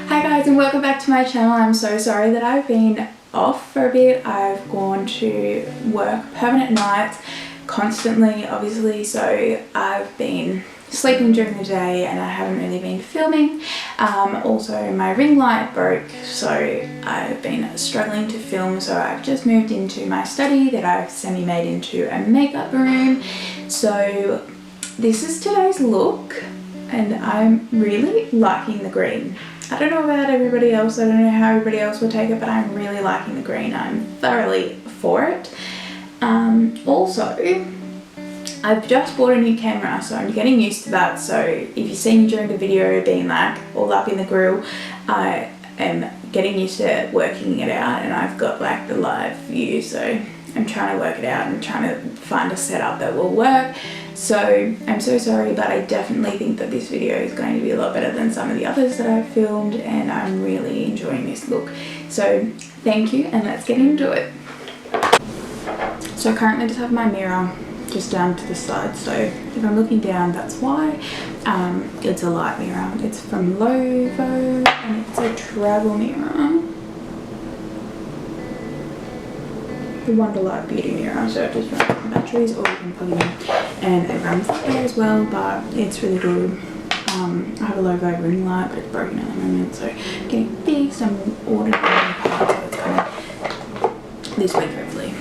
Hi guys and welcome back to my channel. I'm so sorry that I've been off for a bit. I've gone to work permanent nights constantly obviously, so I've been sleeping during the day and I haven't really been filming. Also my ring light broke, so I've been struggling to film, so I've just moved into my study that I've semi-made into a makeup room. So this is today's look and I'm really liking the green. I don't know about everybody else, I don't know how everybody else would take it, but I'm really liking the green. I'm thoroughly for it. Also, I've just bought a new camera, so I'm getting used to that. So if you see me during the video being like all up in the grill, I am getting used to working it out, and I've got like the live view, so I'm trying to work it out and trying to find a setup that will work. So I'm so sorry, but I definitely think that this video is going to be a lot better than some of the others that I've filmed, and I'm really enjoying this look. So thank you, and let's get into it. So I currently just have my mirror just down to the side, so if I'm looking down, that's why. It's a light mirror. It's from Lovo and it's a travel mirror. The Wonderlight beauty mirror, so it just runs on batteries or you can plug it in and it runs that way as well, but it's really good. I have a Lovo ring light, but it's broken at the moment, so getting fixed. I'm ordering a part, so it's coming this week hopefully.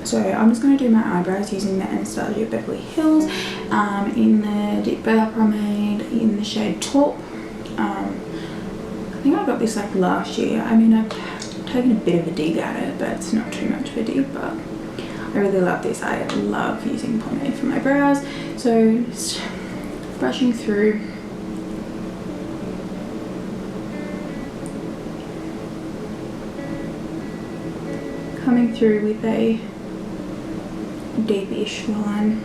So I'm just going to do my eyebrows using the Anastasia Beverly Hills in the Deep Brow Pomade in the shade Taupe. I think I got this like last year. I mean, I've taken a bit of a dig at it, but it's not too much of a dig, but I really love this. I love using pomade for my brows. So just brushing through. Coming through with a deepish line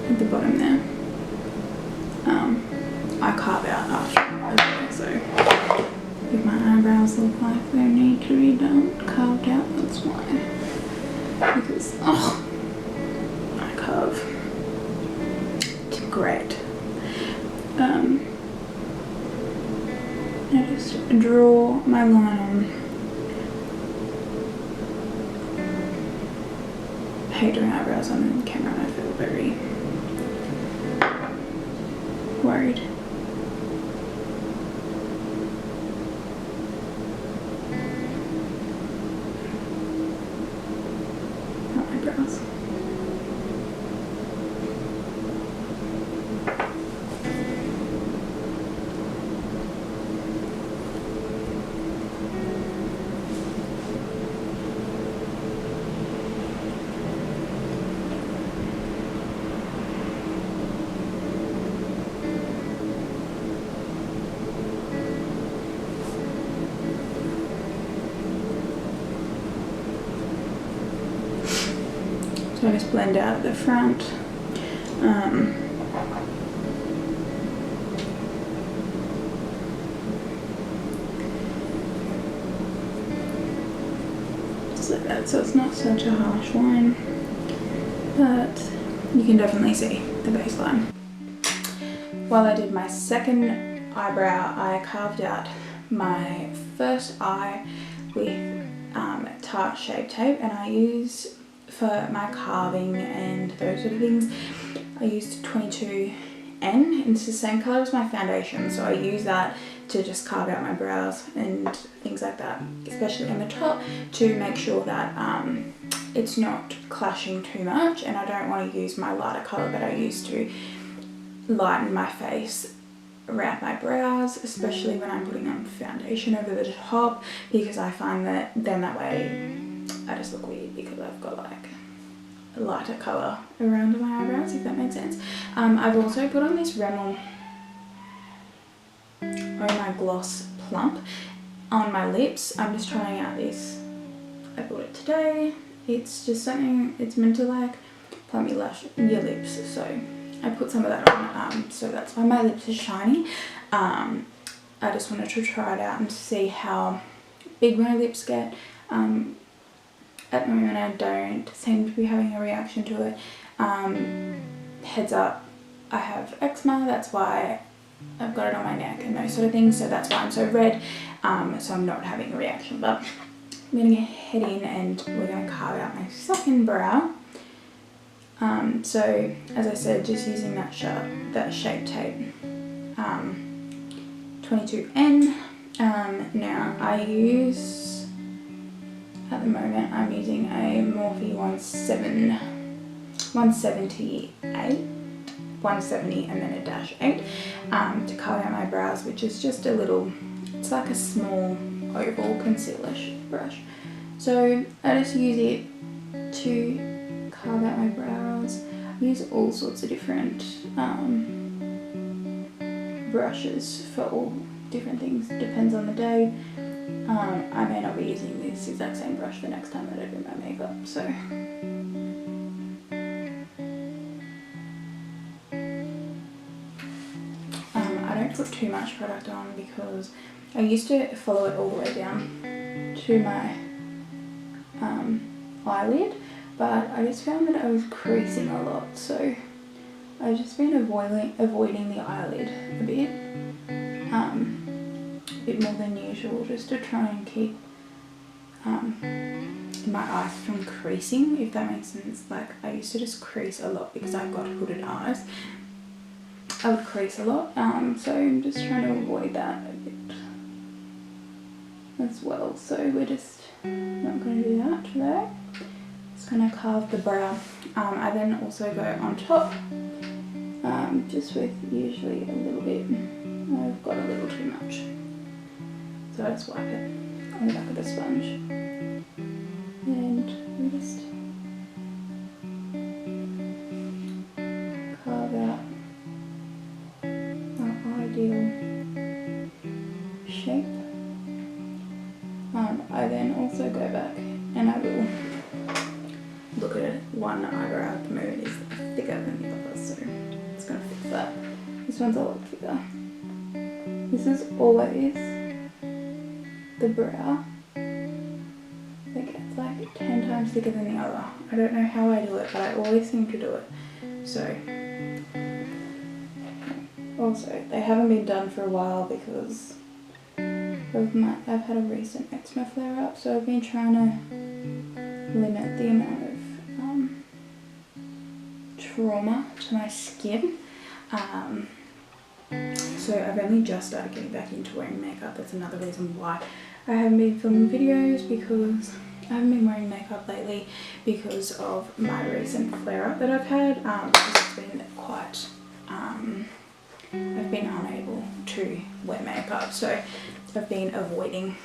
at the bottom there. I carve out after, so if my eyebrows look like they need to be done, carved out, that's why. Because, I carve. It's great. I just draw my line on. I hate doing eyebrows on camera, I feel very worried. Not my brows. So I just blend out at the front. Just like that, so it's not such a harsh line, but you can definitely see the baseline. While I did my second eyebrow, I carved out my first eye with Tarte Shape Tape, and I use, for my carving and those sort of things, I used 22N, and it's the same colour as my foundation, so I use that to just carve out my brows and things like that, especially on the top, to make sure that it's not clashing too much. And I don't want to use my lighter colour that I use to lighten my face around my brows, especially when I'm putting on foundation over the top, because I find that then that way I just look weird because I've got like a lighter colour around my eyebrows, if that makes sense. I've also put on this Rimmel Oh My Gloss Plump on my lips. I'm just trying out this. I bought it today. It's just something, it's meant to like plump your lips, so I put some of that on, so that's why my lips are shiny. I just wanted to try it out and see how big my lips get. At the moment I don't seem to be having a reaction to it. Heads up, I have eczema, that's why I've got it on my neck and those sort of things, so that's why I'm so red. So I'm not having a reaction, but I'm going to head in and we're going to carve out my second brow. So as I said, just using that shape tape, 22N. Now I use, at the moment I'm using a Morphe 170 and then a -8 to carve out my brows, which is just a little, it's like a small oval concealer brush. So I just use it to carve out my brows. I use all sorts of different brushes for all different things, depends on the day. I may not be using this exact same brush the next time that I do my makeup, so. I don't put too much product on because I used to follow it all the way down to my eyelid, but I just found that I was creasing a lot, so I've just been avoiding the eyelid a bit more than usual, just to try and keep my eyes from creasing, if that makes sense. Like, I used to just crease a lot because I've got hooded eyes. I would crease a lot, so I'm just trying to avoid that a bit as well. So we're just not going to do that today. Just going to carve the brow. I then also go on top, just with usually a little bit. I've got a little too much, so I just wipe it on the back of the sponge, and we just carve out our ideal shape. I then also go back and I will look at it. One eyebrow at the moment is thicker than the other, so it's going to fix that. This one's a lot thicker. This is always the brow that gets like 10 times thicker than the other. I don't know how I do it, but I always seem to do it. So, also, they haven't been done for a while because I've had a recent eczema flare up, so I've been trying to limit the amount of trauma to my skin. So I've only just started getting back into wearing makeup. That's another reason why I haven't been filming videos, because I haven't been wearing makeup lately because of my recent flare up that I've had. Because it's been quite, I've been unable to wear makeup, so I've been avoiding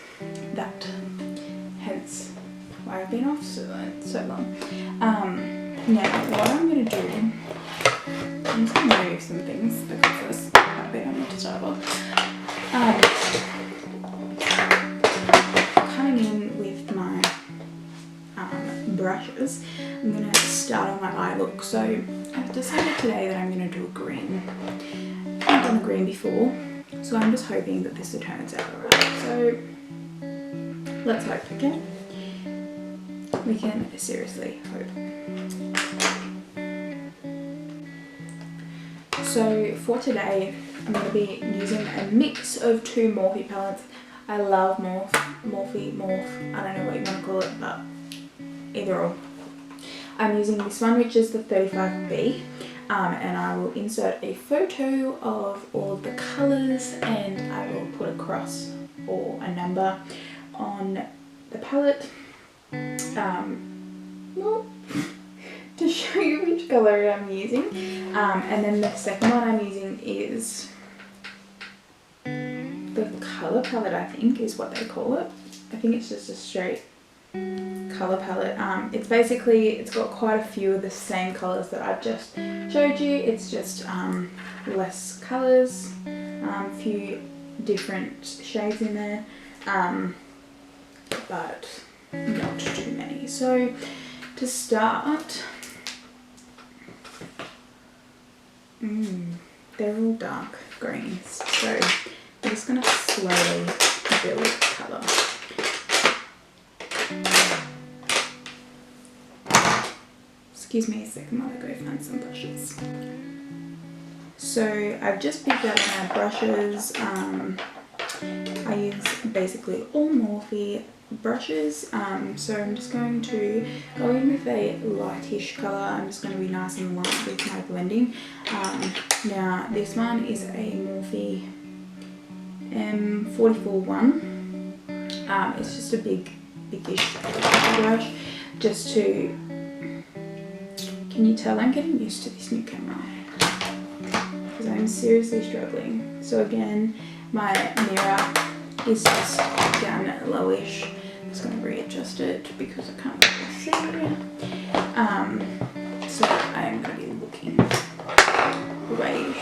that, hence why I've been off so long. Now what I'm going to do, I'm just going to move some things because there's quite a bit I need to start off. Coming in with my brushes, I'm going to start on my eye look. So I've decided today that I'm going to do a green. I haven't done a green before, so I'm just hoping that this turns out alright. So let's hope, okay? We can seriously hope. So for today, I'm going to be using a mix of two Morphe palettes. I love Morphe, I don't know what you want to call it, but either or. I'm using this one, which is the 35B, and I will insert a photo of all of the colours, and I will put a cross or a number on the palette. Well, to show you which colour I'm using. And then the second one I'm using is the colour palette, I think is what they call it. I think it's just a straight colour palette. It's basically, it's got quite a few of the same colours that I've just showed you. It's just less colours, a few different shades in there, but not too many. So to start, they're all dark greens, so I'm just going to slowly build colour. Excuse me a second while I go find some brushes. So I've just picked out my brushes. I use basically all Morphe brushes, so I'm just going to go in with a lightish colour. I'm just going to be nice and light with my blending. Now this one is a Morphe M44 it's just a biggish brush, just to, can you tell I'm getting used to this new camera because I'm seriously struggling. So again, my mirror is just down lowish. I'm just going to readjust it because I can't really see. So I am going to be looking grayish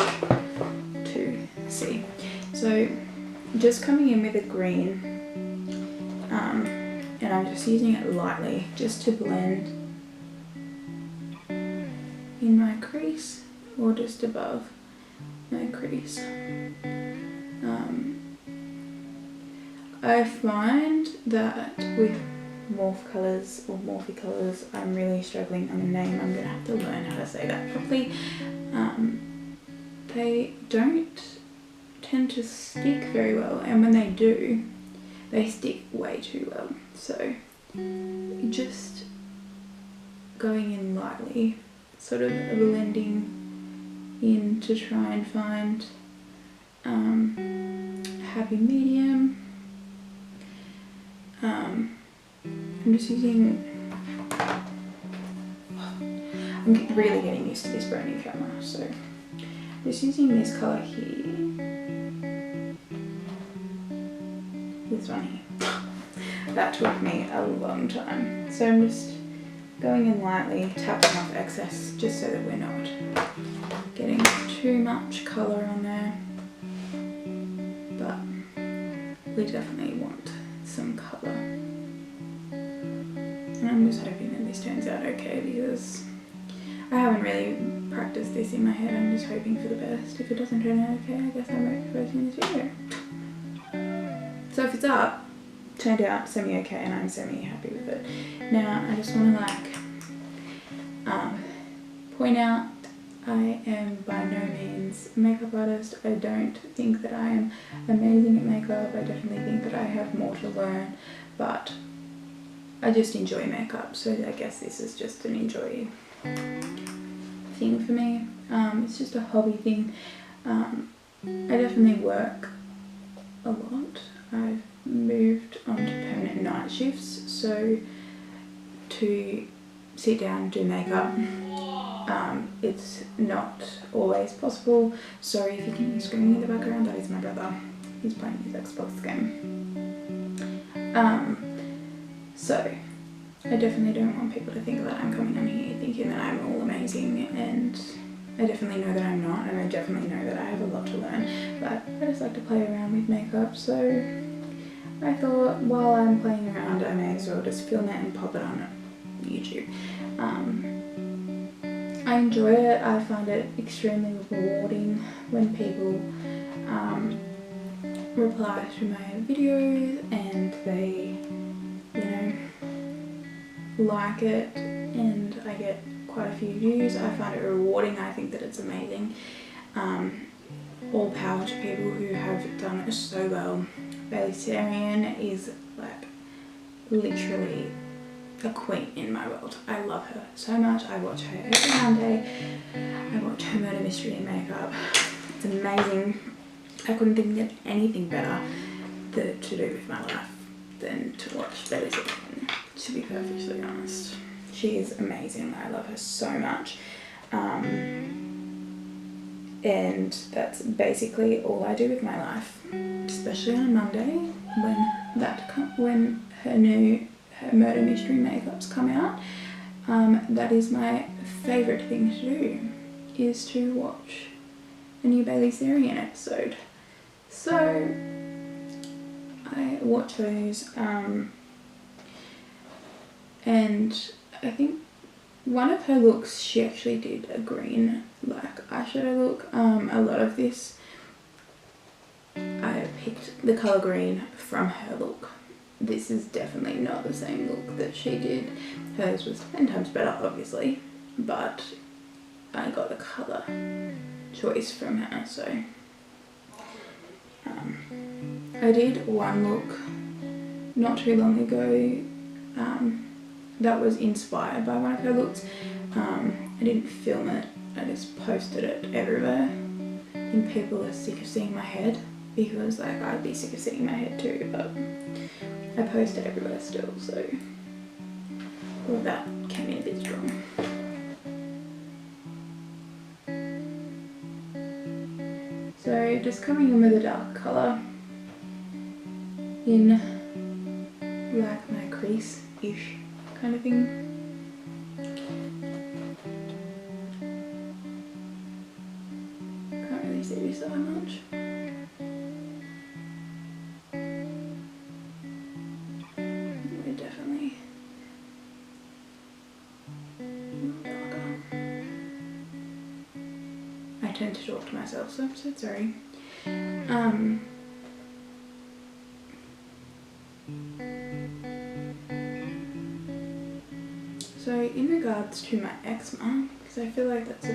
to see. So just coming in with a green, and I'm just using it lightly just to blend in my crease or just above my crease. I find that with Morphe colours or Morphe colours, I'm really struggling on the name. I'm going to have to learn how to say that properly. They don't tend to stick very well, and when they do, they stick way too well. So just going in lightly, sort of blending in to try and find happy medium. I'm just using, I'm really getting used to this brand new camera, so I'm just using this colour here, this one here. That took me a long time, so I'm just going in lightly, tapping off excess just so that we're not getting too much colour on there, but we definitely want some colour. And I'm just hoping that this turns out okay because I haven't really practiced this in my head. I'm just hoping for the best. If it doesn't turn out okay, I guess I won't be posting this video. So if it's up, turned out semi-okay and I'm semi-happy with it. Now I just want to point out I am by no means a makeup artist. I don't think that I am amazing at makeup. I definitely think that I have more to learn, but I just enjoy makeup, so I guess this is just an enjoy thing for me. It's just a hobby thing. I definitely work a lot. I've moved on to permanent night shifts, so to sit down and do makeup, it's not always possible. Sorry if you can hear screaming in the background, that is my brother. He's playing his Xbox game. So I definitely don't want people to think that I'm coming on here thinking that I'm all amazing, and I definitely know that I'm not, and I definitely know that I have a lot to learn, but I just like to play around with makeup, so I thought while I'm playing around I may as well just film it and pop it on YouTube. I enjoy it. I find it extremely rewarding when people reply to my videos and they, you know, like it, and I get quite a few views. I find it rewarding. I think that it's amazing. All power to people who have done it so well. Bailey Sarian is like literally a queen in my world. I love her so much. I watch her every Monday. I watch her murder mystery and makeup. It's amazing. I couldn't think of anything better to do with my life than to watch Bailey Sarian, to be perfectly honest. She is amazing. I love her so much. And that's basically all I do with my life, especially on a Monday when her murder mystery makeups come out. That is my favourite thing to do, is to watch a new Bailey Sarian episode. So I watch those, and I think one of her looks, she actually did a green like eyeshadow look. A lot of this, I picked the colour green from her look. This is definitely not the same look that she did. Hers was 10 times better, obviously, but I got a colour choice from her. So I did one look not too long ago that was inspired by one of her looks. I didn't film it, I just posted it everywhere. I think people are sick of seeing my head, because like I'd be sick of seeing my head too, but I post it everywhere still, so all that came in a bit strong. So just coming in with a dark colour in like my crease-ish kind of thing. Can't really see this that much. We're definitely darker. I tend to talk to myself, so I'm so sorry. So in regards to my eczema, because I feel like that's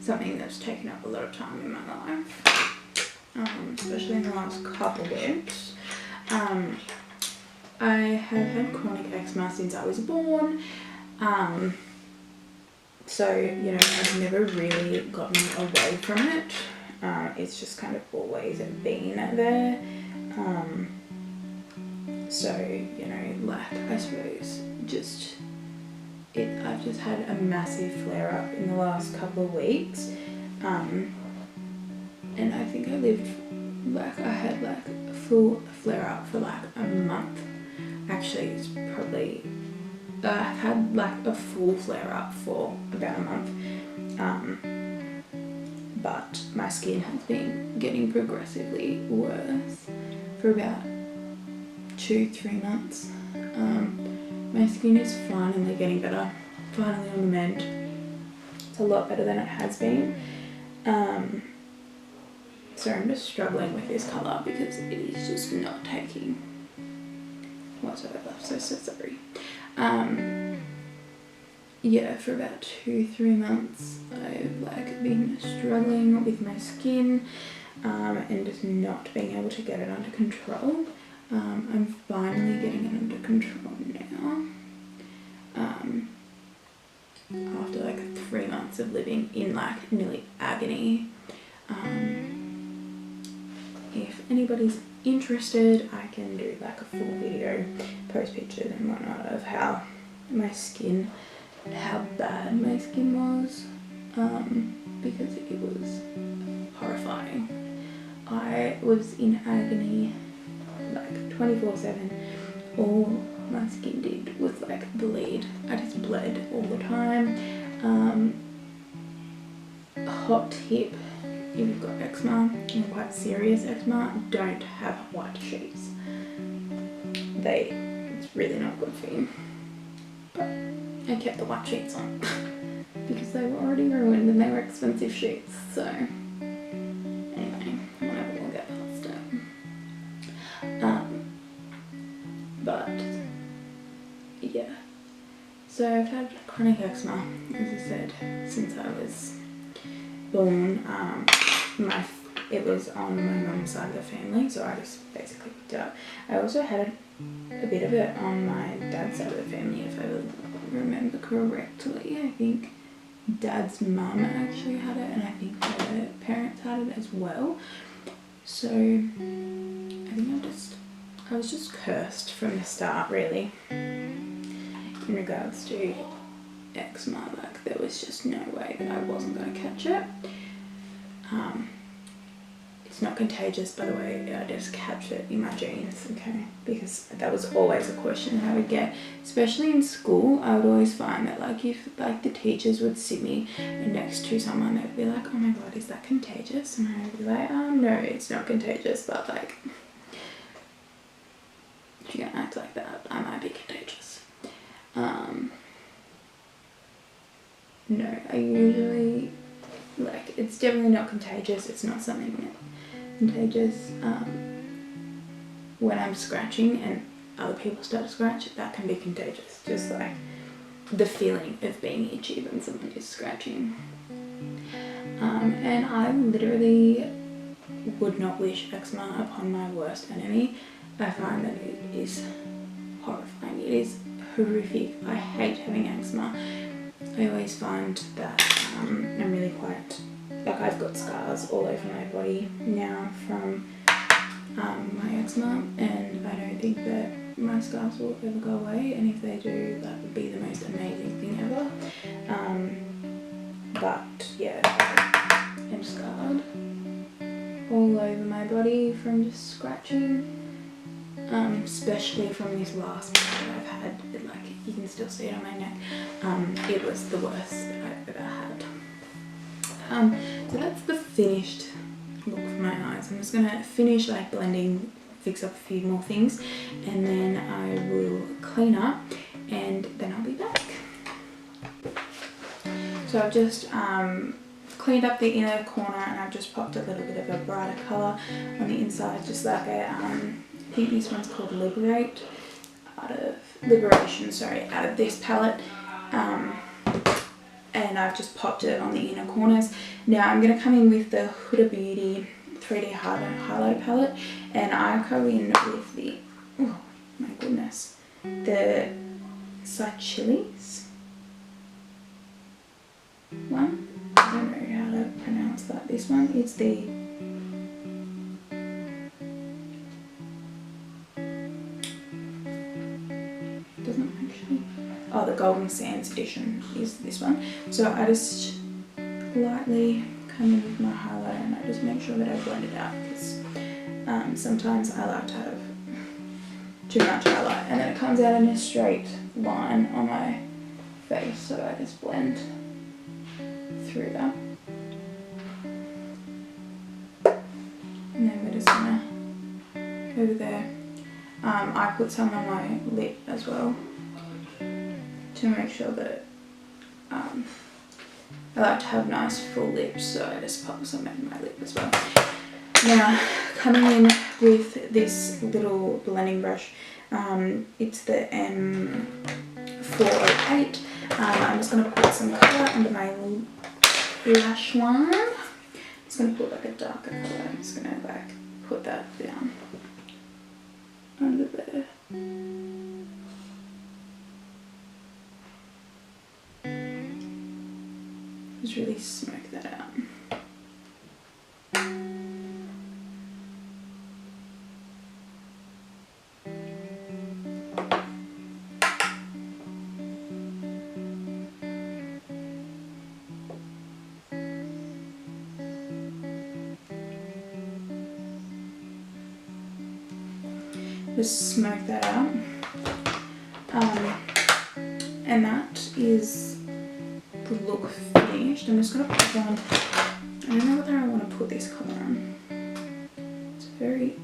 something that's taken up a lot of time in my life, especially in the last couple of weeks. I have had chronic eczema since I was born, so you know, I've never really gotten away from it. It's just kind of always been there. So you know, like I suppose just I've just had a massive flare up in the last couple of weeks, and I think I lived like I had like a full flare up for like a month. Actually, it's probably I've had like a full flare up for about a month, but my skin has been getting progressively worse for about 2-3 months. My skin is finally getting better, finally on the mend. It's a lot better than it has been. So I'm just struggling with this colour because it is just not taking whatsoever, so sorry. Yeah, for about 2-3 months I've like been struggling with my skin and just not being able to get it under control. I'm finally getting it under control now, after like 3 months of living in like nearly agony. If anybody's interested, I can do like a full video, post pictures and whatnot of how bad my skin was, because it was horrifying. I was in agony like 24/7. All my skin did was like bleed. I just bled all the time. Hot tip: if you've got eczema and quite serious eczema, don't have white sheets. It's really not good for you. But I kept the white sheets on because they were already ruined and they were expensive sheets. So anyway, whatever, we'll get past it. But yeah, so I've had chronic eczema, as I said, since I was born. It was on my mum's side of the family, so I just basically picked it up. I also had a bit of it on my dad's side of the family, if I remember correctly. I think dad's mum actually had it, and I think her parents had it as well. So I think I was just cursed from the start, really, in regards to eczema. Like, there was just no way that I wasn't going to catch it. It's not contagious, by the way. I just catch it in my genes, okay? Because that was always a question I would get, especially in school. I would always find that, like, if like the teachers would sit me next to someone, they'd be like, "Oh my god, is that contagious?" And I would be like, "No, it's not contagious, but like, if you're gonna act like that, I might be contagious." No, I usually, like, it's definitely not contagious. It's not something that contagious. When I'm scratching and other people start to scratch, that can be contagious. Just like the feeling of being itchy when someone is scratching. and I literally would not wish eczema upon my worst enemy. I find that it is horrifying. It is horrific. I hate having eczema. I always find that I'm really quite, like, I've got scars all over my body now from my eczema, and I don't think that my scars will ever go away, and if they do, that would be the most amazing thing ever. But yeah, I'm scarred all over my body from just scratching, especially from this last one that I've had. Like, you can still see it on my neck. It was the worst that I've ever had. So that's the finished look for my eyes. I'm just gonna finish like blending, fix up a few more things, and then I will clean up, and then I'll be back. So I've just cleaned up the inner corner, and I've just popped a little bit of a brighter colour on the inside, just like a, I think this one's called Liberation, out of this palette. And I've just popped it on the inner corners. Now I'm going to come in with the Huda Beauty 3D highlighter palette, and I go in with the, oh my goodness, the Seychelles one. I don't know how to pronounce that. This one is the the Golden Sands edition is this one. So I just lightly come in with my highlighter, and I just make sure that I blend it out, because sometimes I like to have too much highlight and then it comes out in a straight line on my face, so I just blend through that. And then we're just gonna over there. I put some on my lip as well to make sure that I like to have nice full lips, so I just pop some in my lip as well. Now, coming in with this little blending brush, it's the M408. I'm just going to put some colour under my lash line. I'm just going to put like a darker colour. I'm just going to like put that down under there. Just really smoke that out. Just smoke that out. And that is the look finished. I'm just going to put on, I don't know whether I want to put this colour on. It's very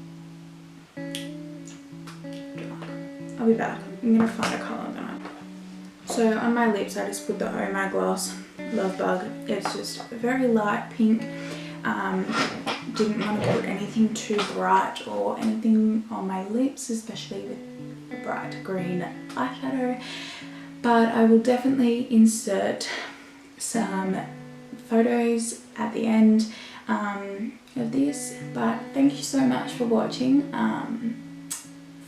dark. I'll be back. I'm going to find a colour now. So on my lips I just put the Oh My Gloss Love Bug. It's just a very light pink. Didn't want to put anything too bright or anything on my lips, especially with a bright green eyeshadow. But I will definitely insert some photos at the end of this. But thank you so much for watching.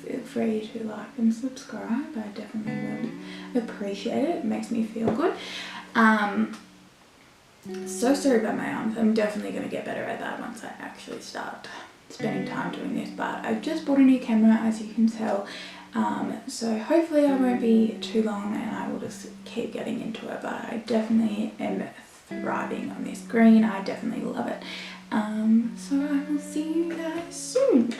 Feel free to like and subscribe. I definitely would appreciate it. It makes me feel good. So sorry about my arms. I'm definitely going to get better at that once I actually start spending time doing this, but I've just bought a new camera, as you can tell, so hopefully I won't be too long and I will just keep getting into it. But I definitely am thriving on this green. I definitely love it. So I will see you guys soon.